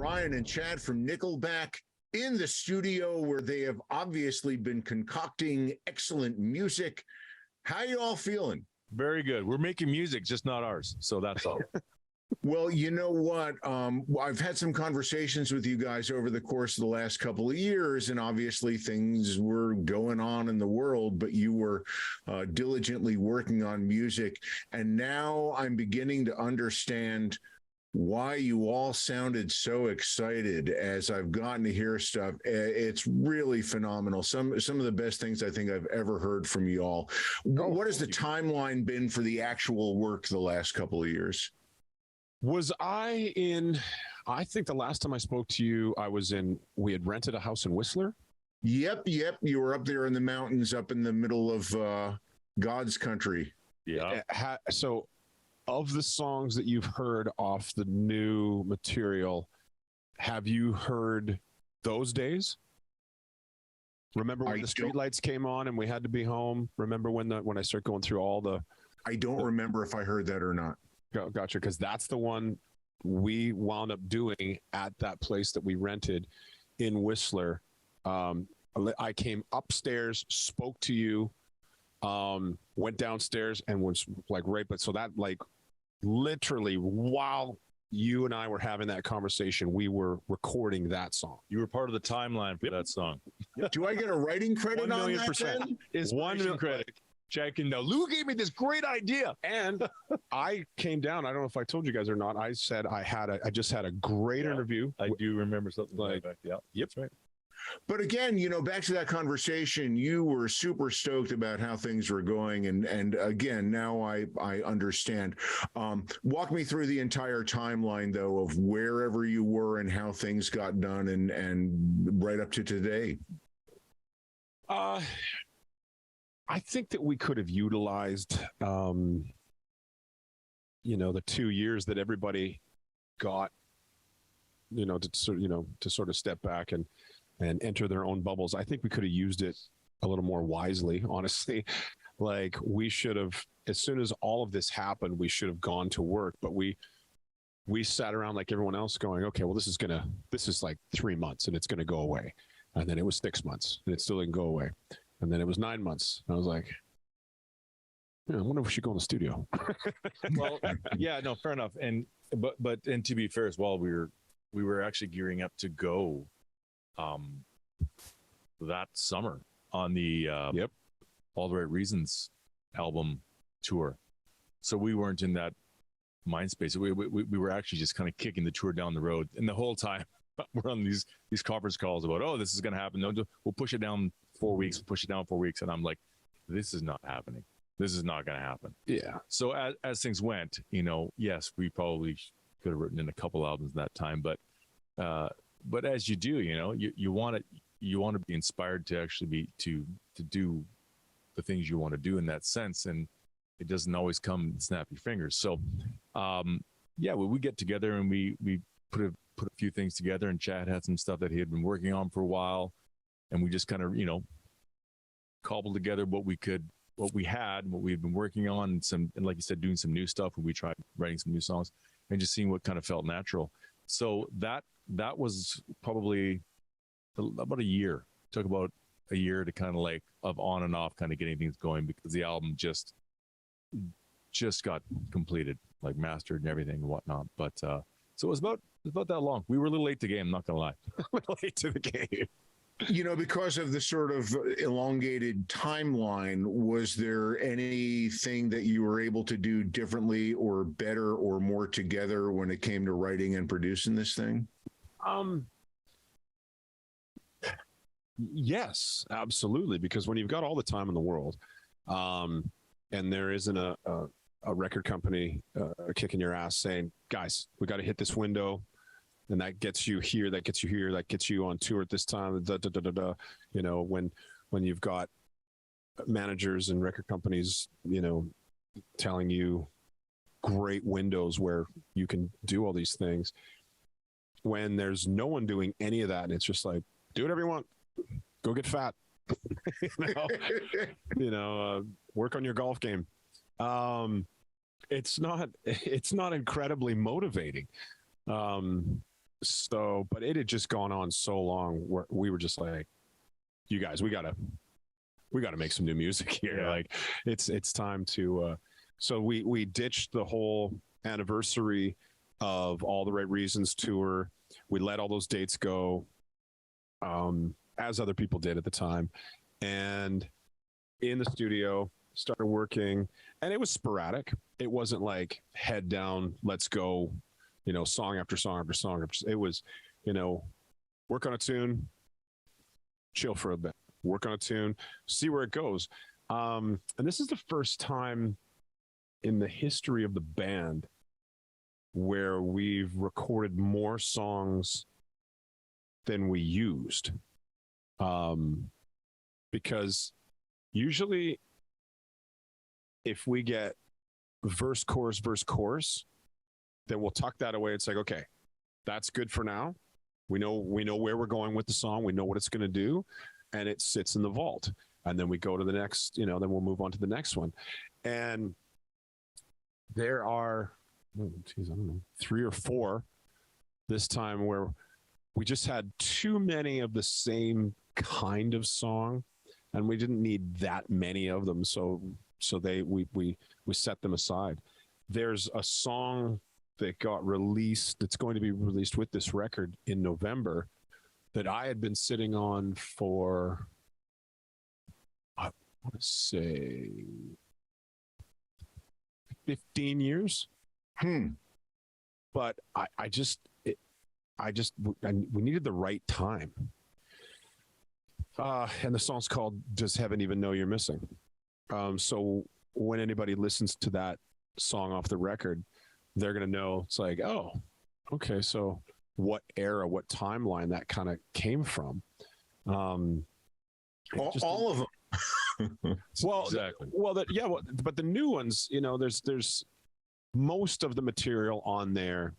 Ryan and Chad from Nickelback in the studio where they have obviously been concocting excellent music. How you all feeling? Very good. We're making music, just not ours. So that's all. Well, you know what? I've had some conversations with you guys over the course of the last couple of years, and obviously things were going on in the world, but you were diligently working on music. And now I'm beginning to understand why you all sounded so excited as I've gotten to hear stuff. It's really phenomenal. Some of the best things I think I've ever heard from you all. What has the timeline been for the actual work the last couple of years? I think the last time I spoke to you, we had rented a house in Whistler. Yep. You were up there in the mountains, up in the middle of God's country. Yeah. So of the songs that you've heard off the new material, have you heard those days? Remember when the streetlights came on and we had to be home? Remember when I started going through all the... I don't remember if I heard that or not. Gotcha, because that's the one we wound up doing at that place that we rented in Whistler. I came upstairs, spoke to you, went downstairs, and was like so that like literally while you and I were having that conversation, we were recording that song. You were part of the timeline for that song. Do I get a writing credit on that? 1,000,000%. Is 1 million credit. Check in. Lou gave me this great idea, and I came down. I don't know if I told you guys or not. I said I just had a great interview. I do remember something like that. Yeah, yep, that's right. But again, back to that conversation, you were super stoked about how things were going, and again, now I understand. Walk me through the entire timeline, though, of wherever you were and how things got done, and right up to today. I think that we could have utilized, the 2 years that everybody got, to sort of step back and enter their own bubbles. I think we could have used it a little more wisely, honestly. Like we should have, as soon as all of this happened, we should have gone to work, but we sat around like everyone else going, okay, well, this is like 3 months and it's going to go away. And then it was 6 months and it still didn't go away. And then it was 9 months. I was like, I wonder if we should go in the studio. Well, yeah, no, fair enough. But to be fair as well, we were actually gearing up to go that summer on the All the Right Reasons album tour. So we weren't in that mind space. We were actually just kind of kicking the tour down the road. And the whole time we're on these conference calls about, oh, this is going to happen. No, we'll push it down 4 weeks, push it down 4 weeks. And I'm like, this is not happening. This is not going to happen. Yeah. So as things went, yes, we probably could have written in a couple albums in that time, but as you do, you want to be inspired to actually to do the things you want to do in that sense. And it doesn't always come snap your fingers. So, we get together and we put a few things together, and Chad had some stuff that he had been working on for a while. And we just kind of, cobbled together what we had, what we had been working on, and like you said, doing some new stuff. And we tried writing some new songs and just seeing what kind of felt natural. So that was probably about a year. It took about a year to kind of like of on and off kind of getting things going, because the album just got completed, like mastered and everything and whatnot. But so it was about that long. We were a little late to the game, not gonna lie. A little late to the game. Because of the sort of elongated timeline, was there anything that you were able to do differently or better or more together when it came to writing and producing this thing? Yes, absolutely. Because when you've got all the time in the world, and there isn't a record company kicking your ass saying, guys, we got to hit this window. And that gets you here, that gets you here, that gets you on tour at this time. When you've got managers and record companies, telling you great windows where you can do all these things. When there's no one doing any of that, and it's just like, do whatever you want, go get fat, work on your golf game. It's not incredibly motivating. So, but it had just gone on so long where we were just like, you guys, we gotta make some new music here. Yeah. Like it's time to, so we ditched the whole anniversary of All the Right Reasons tour. We let all those dates go, as other people did at the time. And in the studio, started working, and it was sporadic. It wasn't like head down, let's go, song after song after song. It was, work on a tune, chill for a bit, work on a tune, see where it goes. And this is the first time in the history of the band where we've recorded more songs than we used. Because usually if we get verse, chorus, then we'll tuck that away. It's like, okay, that's good for now. We know where we're going with the song. We know what it's going to do, and it sits in the vault. And then we go to the next, then we'll move on to the next one. And there are, I don't know, 3 or 4 this time where we just had too many of the same kind of song, and we didn't need that many of them. So we set them aside. There's a song that got released, that's going to be released with this record in November, that I had been sitting on for, I want to say 15 years. But we needed the right time. And the song's called Does Heaven Even Know You're Missing? So when anybody listens to that song off the record, they're going to know, it's like, oh, okay, so what era, what timeline that kind of came from. All of them. Well, exactly. But the new ones, there's most of the material on there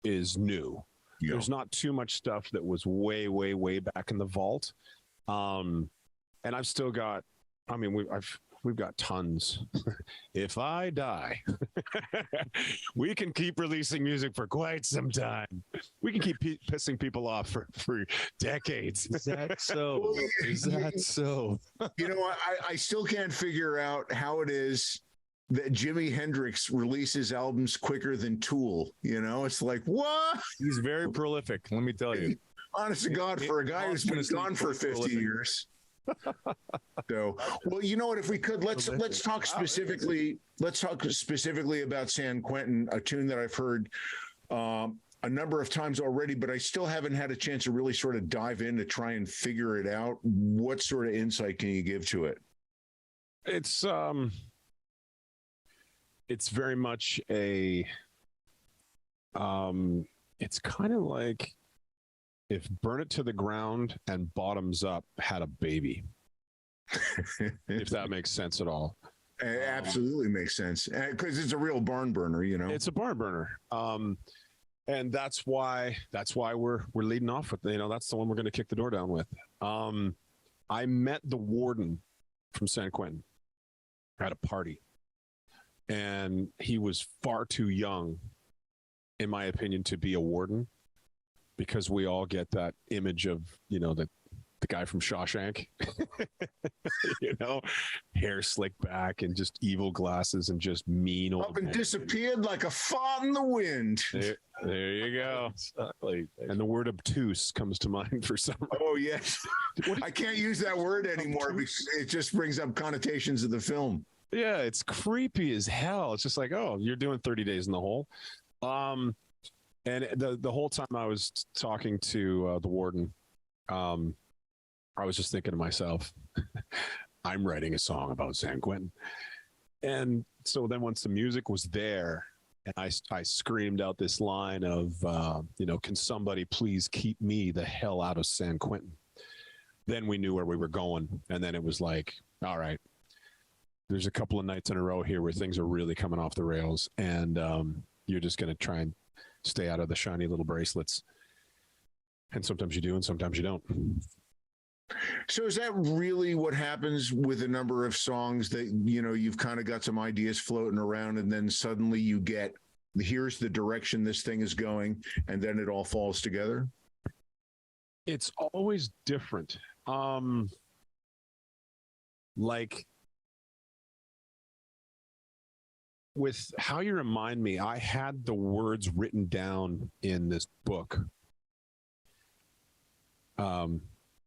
is new. Yeah. There's not too much stuff that was way, way, way back in the vault. And I've still got, we've got tons. If I die, we can keep releasing music for quite some time. We can keep pissing people off for decades. Is that so? Is that so? I still can't figure out how it is that Jimi Hendrix releases albums quicker than Tool. It's like, what? He's very prolific, let me tell you. Honest to God, for a guy who's been gone for 50 years. So, well, you know what? If we could, let's talk specifically. Let's talk specifically about San Quentin, a tune that I've heard a number of times already, but I still haven't had a chance to really sort of dive in to try and figure it out. What sort of insight can you give to it? It's very much a. It's kind of like if Burn It to the Ground and Bottoms Up had a baby, if that makes sense at all. It absolutely makes sense, because it's a real barn burner, It's a barn burner, and that's why we're leading off with. That's the one we're going to kick the door down with. I met the warden from San Quentin at a party, and he was far too young, in my opinion, to be a warden. Because we all get that image of, the guy from Shawshank, hair slicked back and just evil glasses and just mean old. Up and disappeared like a fart in the wind. There you go. Exactly. And the word obtuse comes to mind for some reason. Oh, yes. I can't use that word anymore because it just brings up connotations of the film. Yeah, it's creepy as hell. It's just like, oh, you're doing 30 days in the hole. And the whole time I was talking to the warden, I was just thinking to myself, I'm writing a song about San Quentin. And so then once the music was there, and I screamed out this line of, can somebody please keep me the hell out of San Quentin? Then we knew where we were going. And then it was like, all right, there's a couple of nights in a row here where things are really coming off the rails. And you're just going to try and stay out of the shiny little bracelets. And sometimes you do, and sometimes you don't. So is that really what happens with a number of songs that, you've kind of got some ideas floating around, and then suddenly you get here's the direction this thing is going, and then it all falls together? It's always different. Like with How You Remind Me, I had the words written down in this book.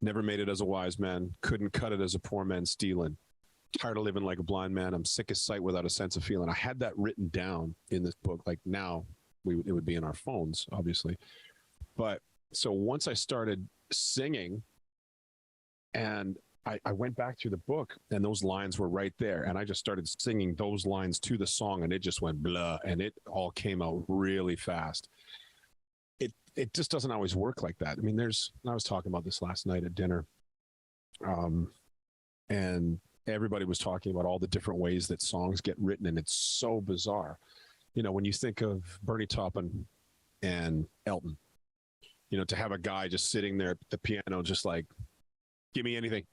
Never made it as a wise man, couldn't cut it as a poor man stealing. Tired of living like a blind man, I'm sick of sight without a sense of feeling. I had that written down in this book. Like now, it would be in our phones, obviously. But so once I started singing, and I went back through the book, and those lines were right there, and I just started singing those lines to the song, and it just went blah, and it all came out really fast. It just doesn't always work like that. I mean, I was talking about this last night at dinner, and everybody was talking about all the different ways that songs get written, and it's so bizarre. You know, when you think of Bernie Taupin and Elton, you know, to have a guy just sitting there at the piano, just like, give me anything,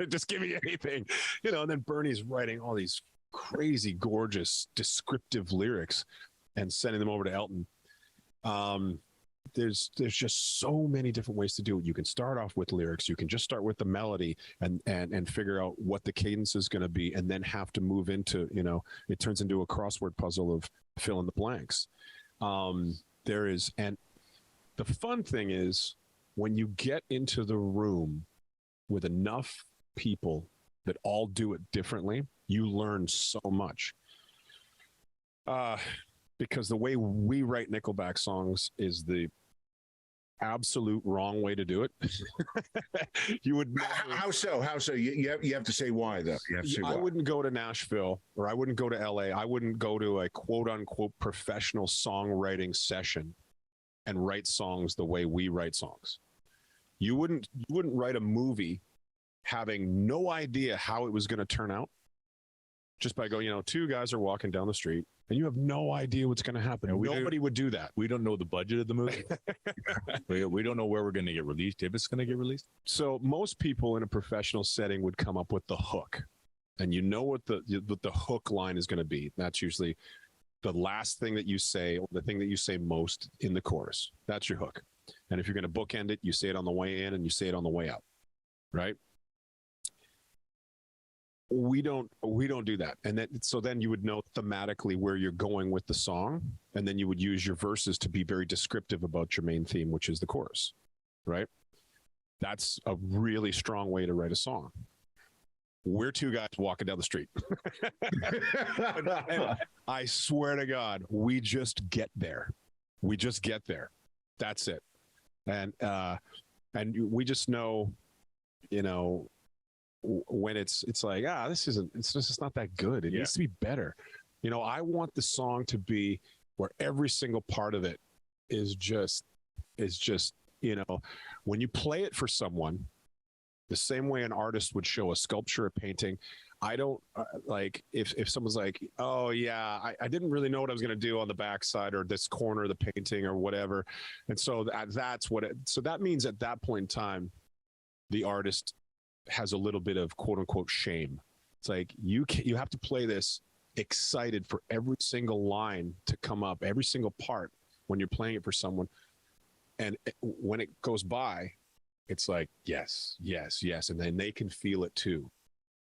just give me anything, you know, and then Bernie's writing all these crazy, gorgeous, descriptive lyrics and sending them over to Elton. There's just so many different ways to do it. You can start off with lyrics. You can just start with the melody and figure out what the cadence is going to be, and then have to move into, you know, it turns into a crossword puzzle of fill in the blanks. And the fun thing is when you get into the room with enough people that all do it differently, you learn so much. Because the way we write Nickelback songs is the absolute wrong way to do it. You would never, how so? You have to say why, though. You have to say why. I wouldn't go to Nashville, or I wouldn't go to LA. I wouldn't go to a quote unquote professional songwriting session and write songs the way we write songs. You wouldn't write a movie having no idea how it was going to turn out, just by going, you know, two guys are walking down the street and you have no idea what's going to happen. Nobody would do that. We don't know the budget of the movie. We don't know where we're going to get released, if it's going to get released. So most people in a professional setting would come up with the hook, and you know what the hook line is going to be. That's usually the last thing that you say, or the thing that you say most in the chorus. That's your hook. And if you're going to bookend it, you say it on the way in and you say it on the way out, right? We don't do that. And so then you would know thematically where you're going with the song, and then you would use your verses to be very descriptive about your main theme, which is the chorus, right? That's a really strong way to write a song. We're two guys walking down the street. I swear to God, we just get there. That's it. And we just know, you know, when it's like, it's just not that good. It needs to be better. You know, I want the song to be where every single part of it is just, you know, when you play it for someone, the same way an artist would show a sculpture, a painting. I don't like if someone's like, oh yeah, I didn't really know what I was going to do on the backside or this corner of the painting or whatever. And so that's what so that means at that point in time, the artist has a little bit of quote unquote shame. It's like, you have to play this excited for every single line to come up, every single part when you're playing it for someone. And when it goes by, it's like, yes. And then they can feel it too.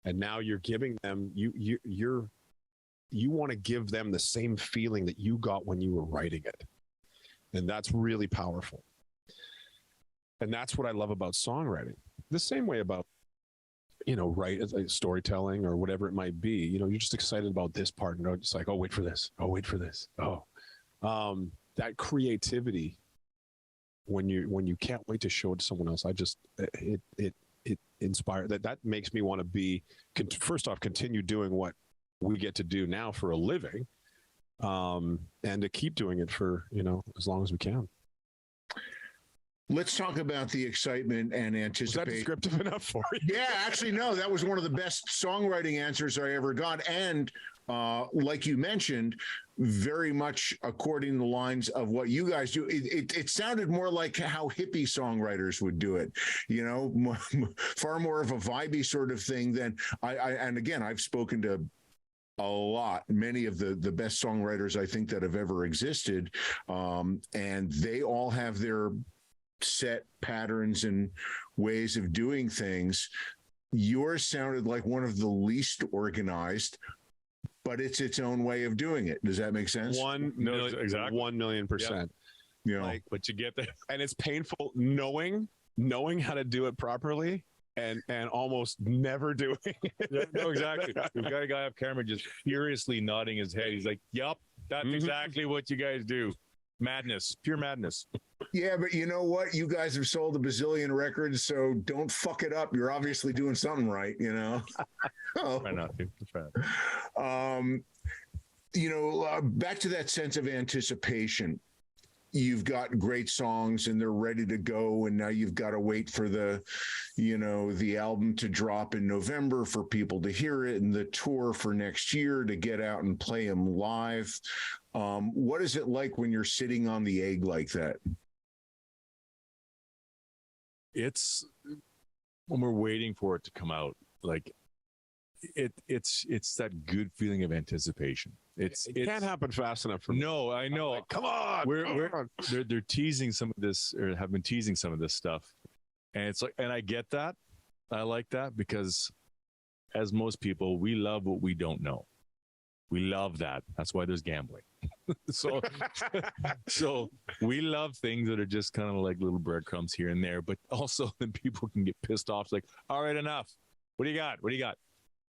And now you're giving them, you want to give them the same feeling that you got when you were writing it. And that's really powerful. And that's what I love about songwriting. The same way about, you know, storytelling or whatever it might be. You know, you're just excited about this part, and it's like, oh, wait for this. That creativity, when you can't wait to show it to someone else, it inspires. That makes me want to be, first off, continue doing what we get to do now for a living, and to keep doing it for, you know, as long as we can. Let's talk about the excitement and anticipation. Was that descriptive enough for you? Yeah, actually, no, that was one of the best songwriting answers I ever got. And like you mentioned, very much according to the lines of what you guys do. It sounded more like how hippie songwriters would do it, you know, far more of a vibey sort of thing than and again, I've spoken to a lot, many of the best songwriters I think that have ever existed, and they all have their set patterns and ways of doing things. Yours sounded like one of the least organized, but it's its own way of doing it. Does that make sense? Exactly. 1,000,000%. You know, like, but you get that, and it's painful knowing how to do it properly and almost never doing it. Yeah, no, exactly. We've got a guy off camera just furiously nodding his head. He's like, "Yup, that's exactly what you guys do. Madness, pure madness." yeah, but you know what? You guys have sold a bazillion records, so don't fuck it up. You're obviously doing something right, you know. Try not to. Try not to. You know, back to that sense of anticipation. You've got great songs and they're ready to go, and now you've got to wait for the album to drop in November for people to hear it, and the tour for next year to get out and play them live. What is it like when you're sitting on the egg like that? It's when we're waiting for it to come out, like it's that good feeling of anticipation. It can't happen fast enough for me. No, I know. Like, come on. They're teasing some of this, or have been teasing some of this stuff. And it's like, and I get that. I like that because as most people, we love what we don't know. We love that. That's why there's gambling. So we love things that are just kind of like little breadcrumbs here and there, but also then people can get pissed off. It's like, all right, enough. What do you got? What do you got?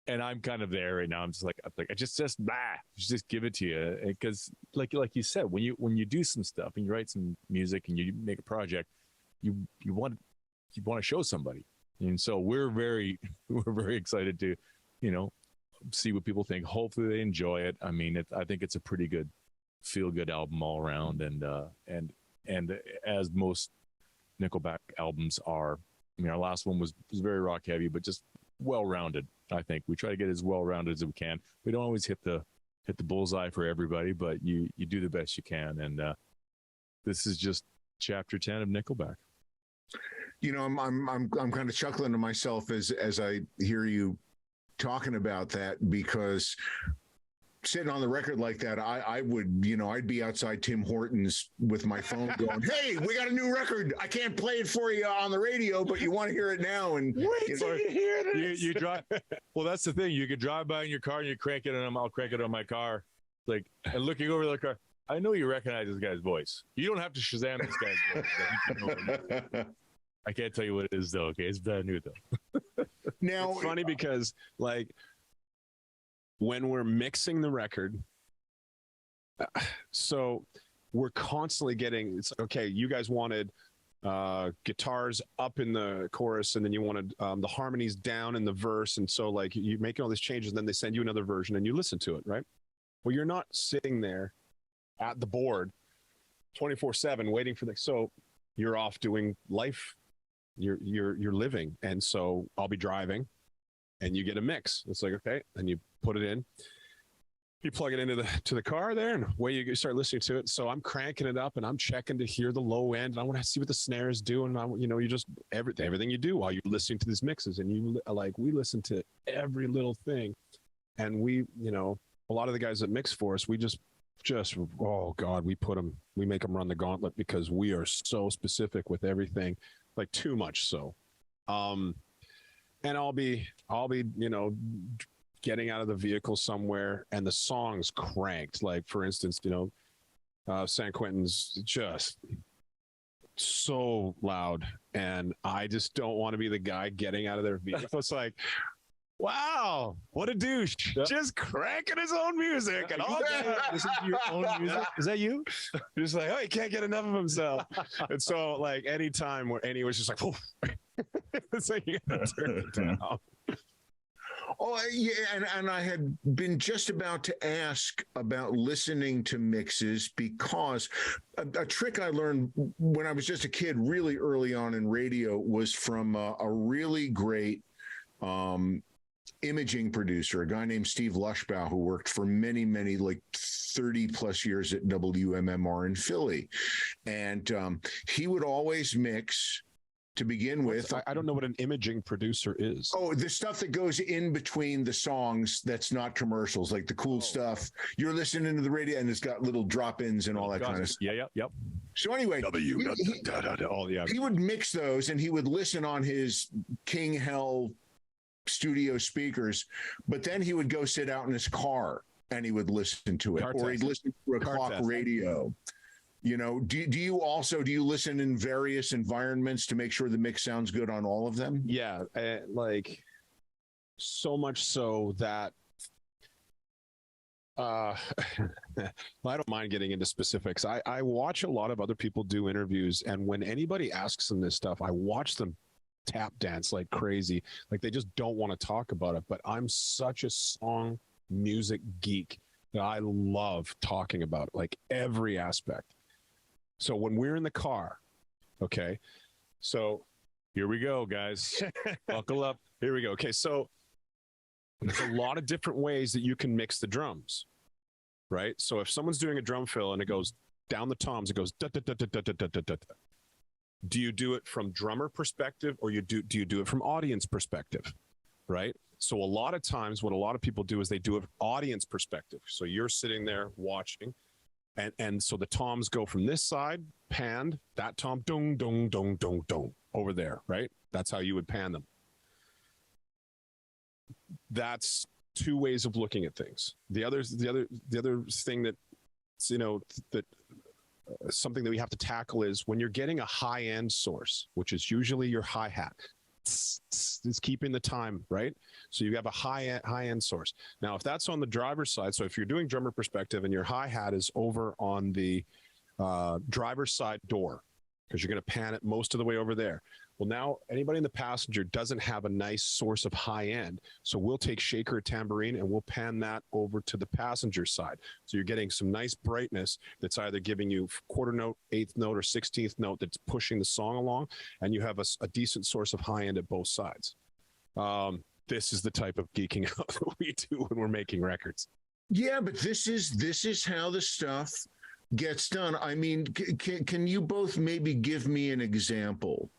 And I'm kind of there right now. I'm just like I just give it to you, because like you said, when you do some stuff and you write some music and you make a project, you want to show somebody, and so we're very excited to, see what people think. Hopefully they enjoy it. I mean, I think it's a pretty good feel good album all around, and as most Nickelback albums are. I mean, our last one was very rock heavy, but just well rounded. I think we try to get as well rounded as we can. We don't always hit the bullseye for everybody, but you do the best you can. And this is just chapter 10 of Nickelback. I'm kind of chuckling to myself as I hear you talking about that, because sitting on the record like that, I would, I'd be outside Tim Hortons with my phone going, "Hey, we got a new record. I can't play it for you on the radio, but you want to hear it now." And wait till you hear this. You drive. Well, that's the thing. You could drive by in your car and you crank it, and I'll crank it on my car. Like, and looking over the car, I know you recognize this guy's voice. You don't have to Shazam this guy's voice. I can't tell you what it is though. Okay, it's brand new though. Now, it's funny because like, when we're mixing the record, so we're constantly getting, it's like, okay, you guys wanted guitars up in the chorus, and then you wanted the harmonies down in the verse, and so like you're making all these changes, and then they send you another version and you listen to it, right? Well, you're not sitting there at the board 24/7 waiting for so you're off doing life, you're living, and so I'll be driving and you get a mix. It's like, okay, and you put it in, you plug it into the car there, and away you start listening to it. So I'm cranking it up and I'm checking to hear the low end, and I want to see what the snares do, and you just everything you do while you're listening to these mixes, and we listen to every little thing, and we a lot of the guys that mix for us, we just oh god, we make them run the gauntlet because we are so specific with everything, like too much so. And I'll be getting out of the vehicle somewhere and the song's cranked. Like, for instance, San Quentin's just so loud, and I just don't want to be the guy getting out of their vehicle. It's like, wow, what a douche. Yep. Just cranking his own music and all that. Listen to your own music. Is that you? Just like, oh, he can't get enough of himself. And so like any time where anyone's just like, oh. It's like you gotta turn it down. Oh, yeah, and I had been just about to ask about listening to mixes, because a trick I learned when I was just a kid really early on in radio was from a really great imaging producer, a guy named Steve Lushbaugh, who worked for many, like 30 plus years at WMMR in Philly. And he would always mix to begin with. I don't know what an imaging producer is. Oh, the stuff that goes in between the songs that's not commercials, like the cool stuff. You're listening to the radio and it's got little drop-ins and all that kind of stuff. Yeah, yep. So anyway, he would mix those and he would listen on his King Hell studio speakers, but then he would go sit out in his car and he would listen to it, or he'd listen to a clock radio. You know, do you listen in various environments to make sure the mix sounds good on all of them? Yeah, like so much so that I don't mind getting into specifics. I watch a lot of other people do interviews, and when anybody asks them this stuff, I watch them tap dance like crazy. Like they just don't want to talk about it. But I'm such a song music geek that I love talking about it, like every aspect. So when we're in the car, okay, so here we go, guys. Buckle up. Here we go. Okay, so there's a lot of different ways that you can mix the drums, right? So if someone's doing a drum fill and it goes down the toms, it goes da da da da da da da da da. Do you do it from drummer perspective, or do you do it from audience perspective, right? So a lot of times what a lot of people do is they do it from audience perspective. So you're sitting there watching, and so the toms go from this side, panned, that tom, dong, dong, dong, dong, dong, over there, right? That's how you would pan them. That's two ways of looking at things. The other thing that, you know, that something that we have to tackle is when you're getting a high end source, which is usually your hi-hat, it's keeping the time, right? So you have a high end source. Now, if that's on the driver's side, so if you're doing drummer perspective and your hi-hat is over on the driver's side door, because you're going to pan it most of the way over there. Well, now anybody in the passenger doesn't have a nice source of high end. So we'll take shaker or tambourine and we'll pan that over to the passenger side. So you're getting some nice brightness that's either giving you quarter note, eighth note, or 16th note that's pushing the song along. And you have a decent source of high end at both sides. This is the type of geeking out that we do when we're making records. Yeah, but this is how the stuff gets done. I mean, can you both maybe give me an example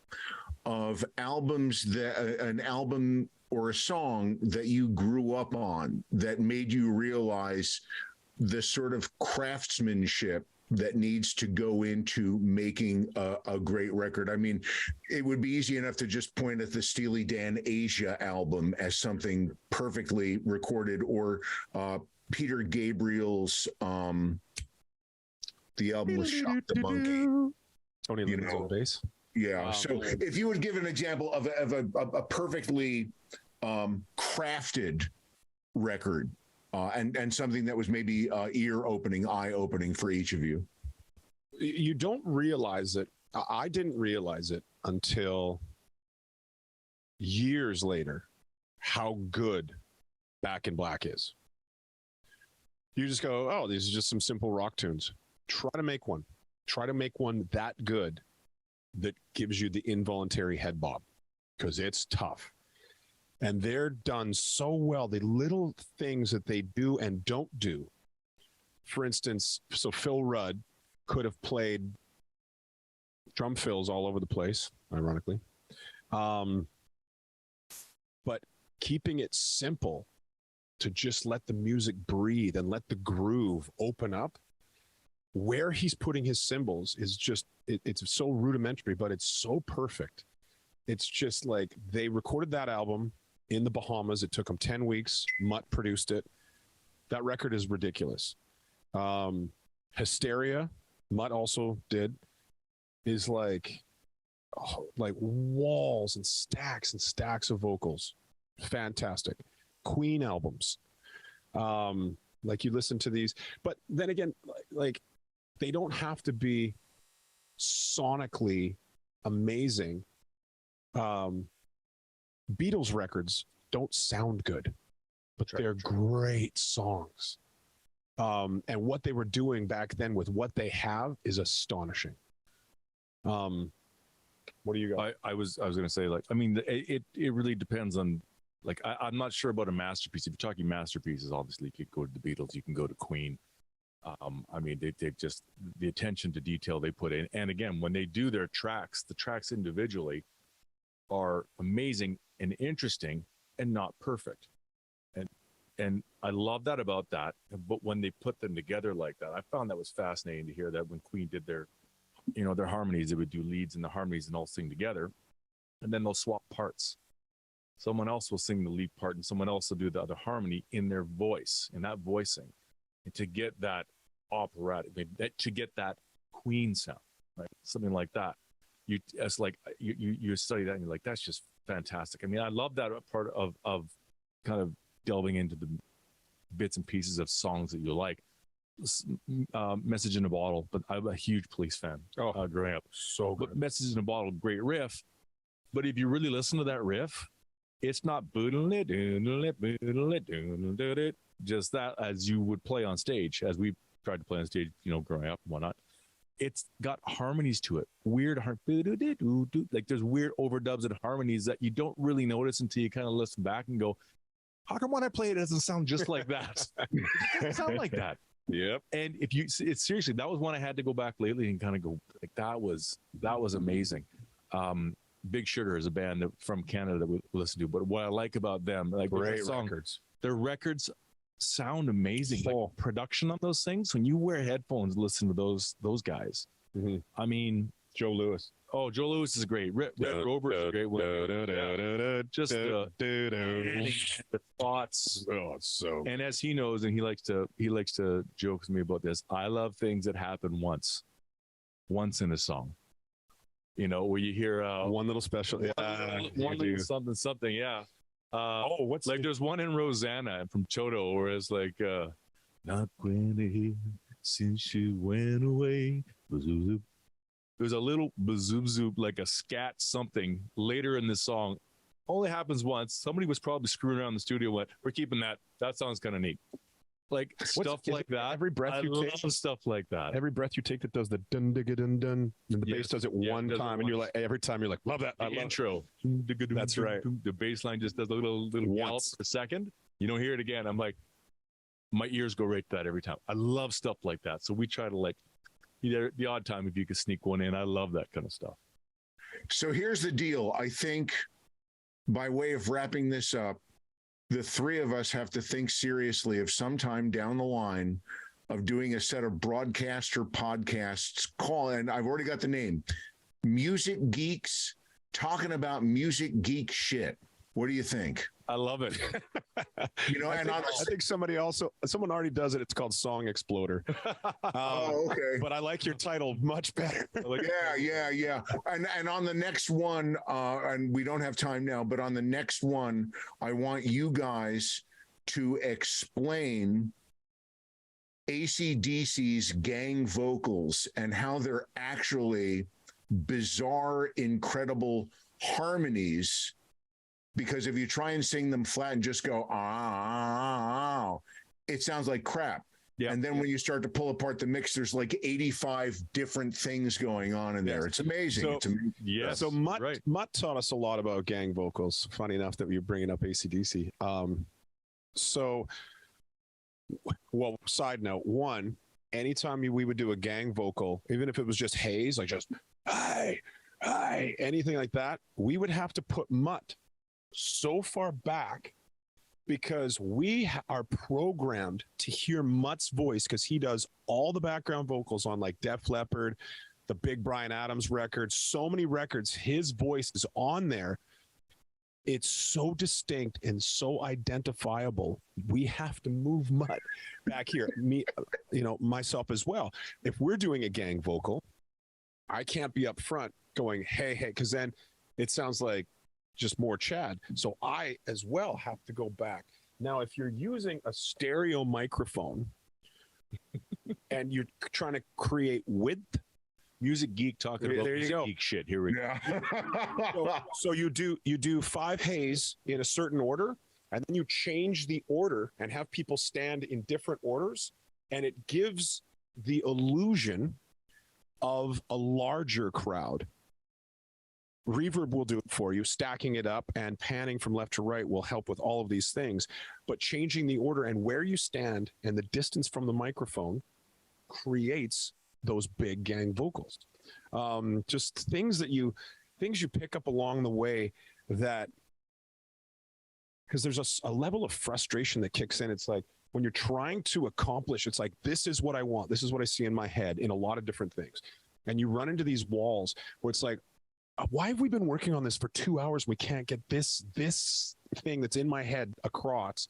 of albums an album or a song that you grew up on that made you realize the sort of craftsmanship that needs to go into making a great record? I mean, it would be easy enough to just point at the Steely Dan Asia album as something perfectly recorded, or Peter Gabriel's the album with Shock the Monkey. Tony Leonard's on bass. Yeah. So if you would give an example of a perfectly crafted record and something that was maybe ear-opening, eye-opening for each of you. You don't realize it. I didn't realize it until years later how good Back in Black is. You just go, oh, these are just some simple rock tunes. Try to make one. Try to make one that good that gives you the involuntary head bob, because it's tough. And they're done so well. The little things that they do and don't do. For instance, so Phil Rudd could have played drum fills all over the place, ironically. But keeping it simple to just let the music breathe and let the groove open up. Where he's putting his cymbals is just, it's so rudimentary, but it's so perfect. It's just like they recorded that album in the Bahamas. It took them 10 weeks. Mutt produced it. That record is ridiculous. Hysteria, Mutt also did, is like walls and stacks of vocals. Fantastic. Queen albums. Like you listen to these, but then again, like they don't have to be sonically amazing. Beatles records don't sound good, but they're great songs. And what they were doing back then with what they have is astonishing. What do you got? I was going to say, like, I mean, it really depends on, like, I'm not sure about a masterpiece. If you're talking masterpieces, obviously you could go to the Beatles, you can go to Queen. I mean, they just, the attention to detail they put in. And again, when they do their tracks, the tracks individually, are amazing and interesting and not perfect. And I love that about that. But when they put them together like that, I found that was fascinating to hear that when Queen did their, their harmonies, they would do leads and the harmonies and all sing together. And then they'll swap parts. Someone else will sing the lead part and someone else will do the other harmony in their voice, in that voicing. And to get that operatic, to get that Queen sound, right? Something like that. You study that and you're like, that's just fantastic. I mean, I love that part of kind of delving into the bits and pieces of songs that you like. Message in a Bottle, but I'm a huge Police fan growing up. So good. But Message in a Bottle, great riff. But if you really listen to that riff, it's not just that as you would play on stage, as we tried to play on stage, growing up and whatnot. It's got harmonies to it. Weird, like there's weird overdubs and harmonies that you don't really notice until you kind of listen back and go, how come when I play it doesn't sound just like that? It doesn't sound like that. Yep. And if it's seriously, that was one I had to go back lately and kind of go like, that was amazing. Big Sugar is a band from Canada that we listen to, but what I like about them, like great records. Their records sound amazing. Like production on those things, when you wear headphones, listen to those guys. Mm-hmm. I mean, Joe Louis. Oh, Joe Louis is great. Red Rover is a great one. Just the thoughts. Oh, it's so. And as he knows, and he likes to joke with me about this. I love things that happen once in a song. Where you hear one little special, one little something, yeah. What's like? There's one in Rosanna from Toto, where it's like, not Granny here since she went away. There's a little bazoom zoom, like a scat something later in the song. Only happens once. Somebody was probably screwing around in the studio. Went, we're keeping that. That sounds kind of neat. Like stuff like that. Every breath you take, stuff like that. Every breath you take that does the dun digga dun dun, and the bass does it one time, and you're like, every time you're like, love that. The intro. That's right. The bass line just does a little gallop for a second. You don't hear it again. I'm like, my ears go right to that every time. I love stuff like that. So we try to like, the odd time if you could sneak one in. I love that kind of stuff. So here's the deal. I think by way of wrapping this up, the three of us have to think seriously of sometime down the line of doing a set of broadcaster podcasts and I've already got the name, Music Geeks, talking about music geek shit. What do you think? I love it. I think someone already does it. It's called Song Exploder. Okay. But I like your title much better. Yeah. And on the next one, and we don't have time now, but on the next one, I want you guys to explain AC/DC's gang vocals and how they're actually bizarre, incredible harmonies. Because if you try and sing them flat and just go, it sounds like crap. Yeah. And then when you start to pull apart the mix, there's like 85 different things going on in there. It's amazing. So Mutt taught us a lot about gang vocals. Funny enough that you're bringing up AC/DC. Side note, one, anytime we would do a gang vocal, even if it was just Hayes, like just, hey, anything like that, we would have to put Mutt so far back because we are programmed to hear Mutt's voice because he does all the background vocals on like Def Leppard, the big Bryan Adams records, so many records. His voice is on there. It's so distinct and so identifiable. We have to move Mutt back here. Me, myself as well. If we're doing a gang vocal, I can't be up front going, hey, because then it sounds like just more Chad. So I as well have to go back. Now, if you're using a stereo microphone and you're trying to create width, Music Geek talking about there you go. Geek shit. Here we go. So you do 5 Hayes in a certain order, and then you change the order and have people stand in different orders, and it gives the illusion of a larger crowd. Reverb will do it for you. Stacking it up and panning from left to right will help with all of these things. But changing the order and where you stand and the distance from the microphone creates those big gang vocals. Just things that things you pick up along the way that, because there's a level of frustration that kicks in. It's like when you're trying to accomplish, it's like, this is what I want. This is what I see in my head in a lot of different things. And you run into these walls where it's like, why have we been working on this for 2 hours? We can't get this thing that's in my head across.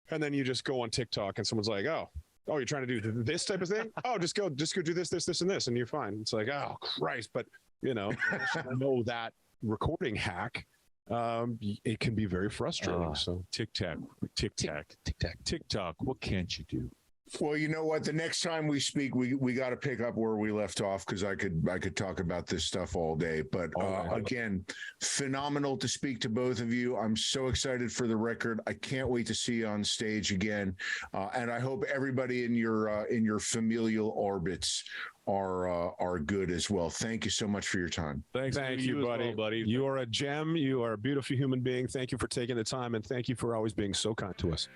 And then you just go on TikTok and someone's like, oh, you're trying to do this type of thing? Oh, just go do this, and this, and you're fine. It's like, oh, Christ. But, you know, I know that recording hack, it can be very frustrating. So TikTok, what can't you do? Well, you know what? The next time we speak, we got to pick up where we left off, because I could talk about this stuff all day. But again, phenomenal to speak to both of you. I'm so excited for the record. I can't wait to see you on stage again, and I hope everybody in your familial orbits are good as well. Thank you so much for your time. Thank you, buddy. You are a gem. You are a beautiful human being. Thank you for taking the time, and thank you for always being so kind to us.